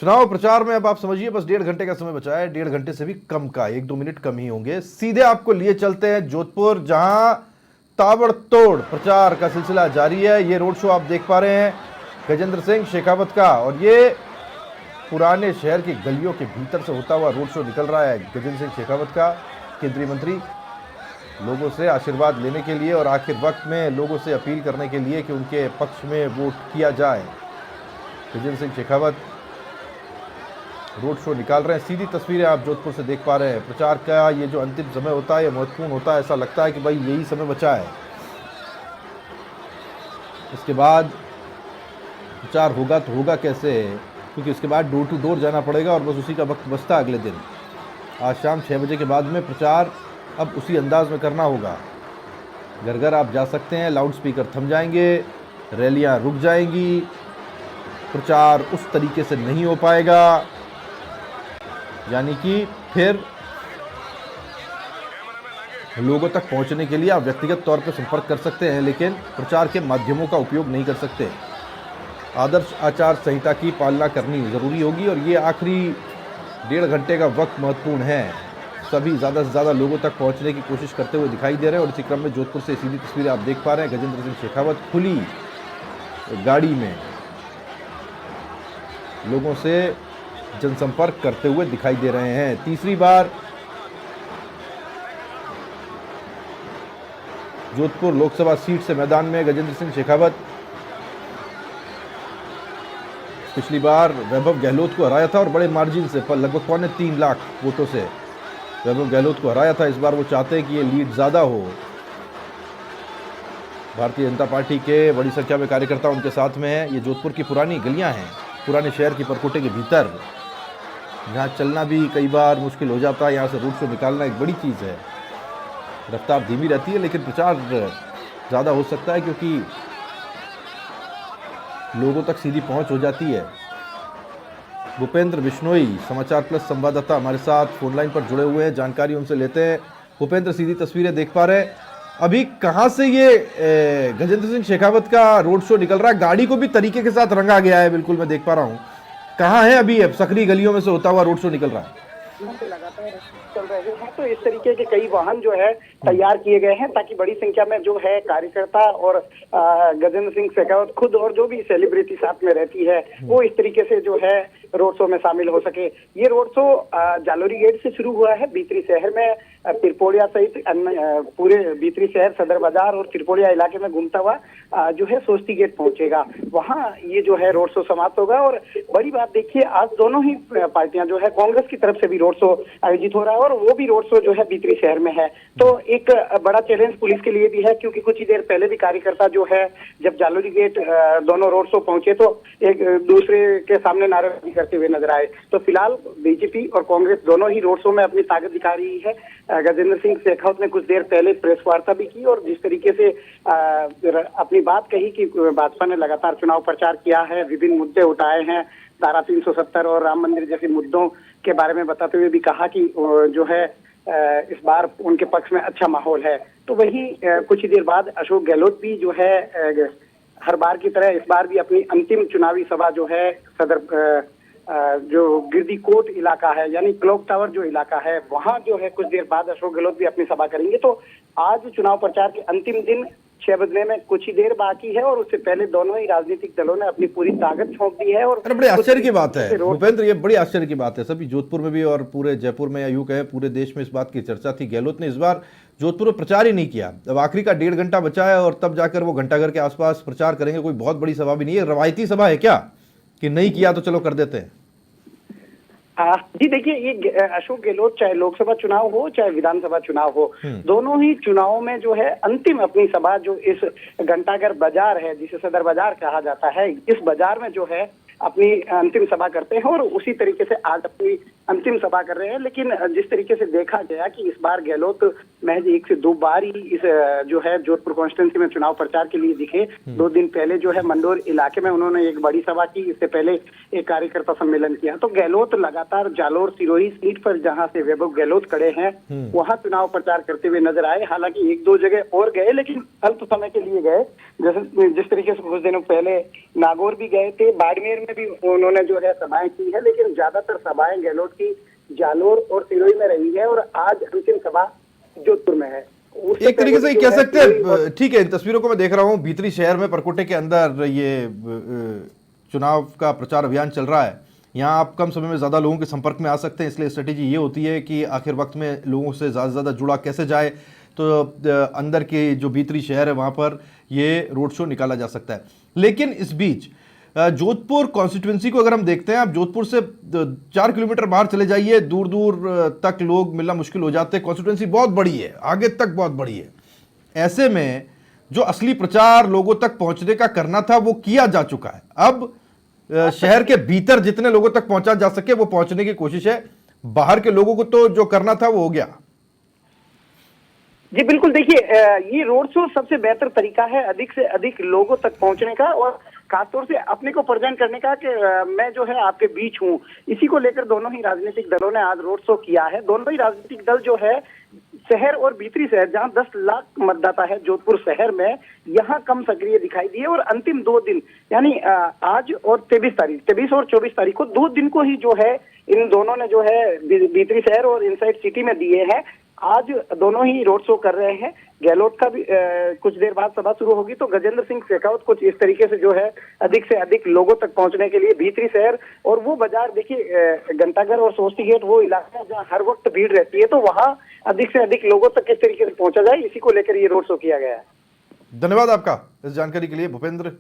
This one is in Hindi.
चुनाव प्रचार में अब आप समझिए बस 1.5 घंटे का समय बचा है, 1.5 घंटे से भी कम का, 1-2 मिनट कम ही होंगे। सीधे आपको लिए चलते हैं जोधपुर, जहां ताबड़तोड़ प्रचार का सिलसिला जारी है। ये रोड शो आप देख पा रहे हैं गजेंद्र सिंह शेखावत का, और ये पुराने शहर की गलियों के भीतर से होता हुआ रोड शो निकल रहा है गजेंद्र सिंह शेखावत का, केंद्रीय मंत्री, लोगों से आशीर्वाद लेने के लिए और आखिर वक्त में लोगों से अपील करने के लिए कि उनके पक्ष में वोट किया जाए। गजेंद्र सिंह शेखावत रोड शो निकाल रहे हैं। सीधी तस्वीरें आप जोधपुर से देख पा रहे हैं। प्रचार का ये जो अंतिम समय होता है, ये महत्वपूर्ण होता है। ऐसा लगता है कि भाई यही समय बचा है, इसके बाद प्रचार होगा तो होगा कैसे, क्योंकि इसके बाद डोर टू डोर जाना पड़ेगा और बस उसी का वक्त बचता है अगले दिन। आज शाम 6 बजे के बाद में प्रचार अब उसी अंदाज में करना होगा। घर घर आप जा सकते हैं, लाउड स्पीकर थम जाएंगे, रैलियां रुक जाएंगी, प्रचार उस तरीके से नहीं हो पाएगा। यानी कि फिर लोगों तक पहुंचने के लिए आप व्यक्तिगत तौर पर संपर्क कर सकते हैं, लेकिन प्रचार के माध्यमों का उपयोग नहीं कर सकते। आदर्श आचार संहिता की पालना करनी ज़रूरी होगी और ये आखिरी 1.5 घंटे का वक्त महत्वपूर्ण है। सभी ज़्यादा से ज़्यादा लोगों तक पहुंचने की कोशिश करते हुए दिखाई दे रहे हैं और इसी क्रम में जोधपुर से सीधी तस्वीरें आप देख पा रहे हैं। गजेंद्र सिंह शेखावत खुली गाड़ी में लोगों से जनसंपर्क करते हुए दिखाई दे रहे हैं। तीसरी बार जोधपुर लोकसभा सीट से मैदान में गजेंद्र सिंह शेखावत। पिछली बार वैभव गहलोत को हराया था और बड़े मार्जिन से, लगभग 3.25 लाख वोटों से वैभव गहलोत को हराया था। इस बार वो चाहते हैं कि ये लीड ज़्यादा हो। भारतीय जनता पार्टी के बड़ी संख्या में कार्यकर्ता उनके साथ में है। ये जोधपुर की पुरानी गलियां हैं, पुराने शहर की परकोटे के भीतर, जहाँ चलना भी कई बार मुश्किल हो जाता है। यहाँ से रोड शो निकालना एक बड़ी चीज़ है। रफ्तार धीमी रहती है लेकिन प्रचार ज़्यादा हो सकता है क्योंकि लोगों तक सीधी पहुंच हो जाती है। भूपेंद्र बिश्नोई समाचार प्लस संवाददाता हमारे साथ फोन लाइन पर जुड़े हुए हैं, जानकारी उनसे लेते हैं। भूपेंद्र, सीधी तस्वीरें देख पा रहे हैं, अभी कहां से ये गजेंद्र सिंह शेखावत का रोड शो निकल रहा है? गाड़ी को भी तरीके के साथ रंगा गया है, बिल्कुल मैं देख पा रहा हूं। कहां है अभी? अब सकरी गलियों में से होता हुआ रोड शो निकल रहा है। लगातार चल रहे हैं, तो इस तरीके के कई वाहन जो है तैयार किए गए हैं ताकि बड़ी संख्या में जो है कार्यकर्ता और गजेंद्र सिंह शेखावत खुद और जो भी सेलिब्रिटी साथ में रहती है वो इस तरीके से जो है रोड शो में शामिल हो सके। ये रोड शो जालोरी गेट से शुरू हुआ है, भीतरी शहर में तिरपोड़िया सहित पूरे भीतरी शहर, सदर बाजार और तिरपोड़िया इलाके में घूमता हुआ जो है सोस्ती गेट पहुंचेगा। वहां ये जो है रोड शो समाप्त होगा। और बड़ी बात देखिए, आज दोनों ही पार्टियां जो है, कांग्रेस की तरफ से भी रोड शो आयोजित हो रहा है और वो भी रोड शो जो है भीतरी शहर में है। तो एक बड़ा चैलेंज पुलिस के लिए भी है, क्योंकि कुछ ही देर पहले भी कार्यकर्ता जो है जब जालोरी गेट दोनों रोड शो पहुंचे तो एक दूसरे के सामने नारेबाजी करते हुए नजर आए। तो फिलहाल बीजेपी और कांग्रेस दोनों ही रोड शो में अपनी ताकत दिखा रही है। गजेंद्र सिंह शेखावत ने कुछ देर पहले प्रेस वार्ता भी की और जिस तरीके से अपनी बात कही कि भाजपा ने लगातार चुनाव प्रचार किया है, विभिन्न मुद्दे उठाए हैं, धारा 370 और राम मंदिर जैसे मुद्दों के बारे में बताते हुए भी कहा कि जो है इस बार उनके पक्ष में अच्छा माहौल है। तो वही कुछ ही देर बाद अशोक गहलोत भी जो है हर बार की तरह इस बार भी अपनी अंतिम चुनावी सभा जो है सदर जो गिरदी कोट इलाका है, यानी क्लॉक टावर जो इलाका है, वहां जो है कुछ देर बाद अशोक गहलोत भी अपनी सभा करेंगे। तो आज चुनाव प्रचार के अंतिम दिन 6 बजने में कुछ ही देर बाकी है और उससे पहले दोनों ही राजनीतिक दलों ने अपनी पूरी ताकत झोंक दी है। और बड़े आश्चर्य की बात है भूपेंद्र, ये बड़ी आश्चर्य की बात है। सभी जोधपुर में भी और पूरे जयपुर में या यूं कहें पूरे देश में इस बात की चर्चा थी। गहलोत ने इस बार जोधपुर में प्रचार ही नहीं किया। अब आखिरी का 1.5 घंटा बचा है और तब जाकर वो घंटाघर के आसपास प्रचार करेंगे। कोई बहुत बड़ी सभा भी नहीं है, रवायती सभा है क्या कि नहीं किया तो चलो कर देते हैं? जी देखिए, ये अशोक गहलोत चाहे लोकसभा चुनाव हो चाहे विधानसभा चुनाव हो, दोनों ही चुनावों में जो है अंतिम अपनी सभा जो इस घंटाघर बाजार है जिसे सदर बाजार कहा जाता है, इस बाजार में जो है अपनी अंतिम सभा करते हैं और उसी तरीके से आज अपनी अंतिम सभा कर रहे हैं। लेकिन जिस तरीके से देखा गया कि इस बार गहलोत महज 1 से 2 बार ही इस जो है जोधपुर कॉन्स्टिट्यूंसी में चुनाव प्रचार के लिए दिखे। 2 दिन पहले जो है मंडोर इलाके में उन्होंने एक बड़ी सभा की, इससे पहले एक कार्यकर्ता सम्मेलन किया। तो गहलोत लगातार जालोर सिरोही सीट पर जहां से वैभव गहलोत खड़े हैं वहां चुनाव प्रचार करते हुए नजर आए। हालांकि 1-2 जगह और गए, लेकिन अल्प समय के लिए गए। जैसे जिस तरीके से कुछ दिनों पहले नागौर भी गए थे, बाड़मेर में भी उन्होंने जो है सभाएं की है, लेकिन ज्यादातर सभाएं गहलोत की जालोर और सिरोही में रही है और आज अंतिम सभा जोधपुर में है। उससे एक तरीके से पहले ये जो कह है सकते सिरोही और- हैं, ठीक है, इन तस्वीरों को मैं देख रहा हूं, भीतरी शहर में परकोटे के अंदर ये चुनाव का प्रचार अभियान चल रहा है। यहाँ आप कम समय में ज़्यादा लोगों के संपर्क में आ सकते हैं, इसलिए स्ट्रेटेजी ये होती है कि आखिर वक्त में लोगों से ज़्यादा से ज़्यादा जुड़ा कैसे जाए। तो अंदर के जो भीतरी शहर है वहाँ पर ये रोड शो निकाला जा सकता है। लेकिन इस बीच जोधपुर कॉन्स्टिट्यूंसी को अगर हम देखते हैं, आप जोधपुर से 4 किलोमीटर बाहर चले जाइए, दूर दूर तक लोग मिलना मुश्किल हो जाते हैं। कॉन्स्टिट्यूंसी बहुत बड़ी है, आगे तक बहुत बड़ी है। ऐसे में जो असली प्रचार लोगों तक पहुंचने का करना था वो किया जा चुका है। अब शहर के भीतर जितने लोगों तक पहुंचा जा सके वो पहुंचने की कोशिश है। बाहर के लोगों को तो जो करना था वो हो गया। जी बिल्कुल, देखिए ये रोड शो सबसे बेहतर तरीका है अधिक से अधिक लोगों तक पहुंचने का और खासतौर से अपने को प्रेजेंट करने का कि मैं जो है आपके बीच हूं। इसी को लेकर दोनों ही राजनीतिक दलों ने आज रोड शो किया है। दोनों ही राजनीतिक दल जो है शहर और भीतरी शहर, जहां 10 लाख मतदाता है जोधपुर शहर में, यहाँ कम सक्रिय दिखाई दिए और अंतिम 2 दिन यानी आज और 23 और 24 तारीख को 2 दिन को ही जो है इन दोनों ने जो है भीतरी शहर और इनसाइड सिटी में दिए हैं। आज दोनों ही रोड शो कर रहे हैं। गहलोत का भी कुछ देर बाद सभा शुरू होगी तो गजेंद्र सिंह शेखावत कुछ इस तरीके से जो है अधिक से अधिक लोगों तक पहुंचने के लिए भीतरी शहर और वो बाजार, देखिए घंटाघर और सोस्ती गेट वो इलाका जहाँ हर वक्त भीड़ रहती है, तो वहाँ अधिक से अधिक लोगों तक किस तरीके से पहुंचा जाए, इसी को लेकर ये रोड शो किया गया है। धन्यवाद आपका इस जानकारी के लिए भूपेंद्र।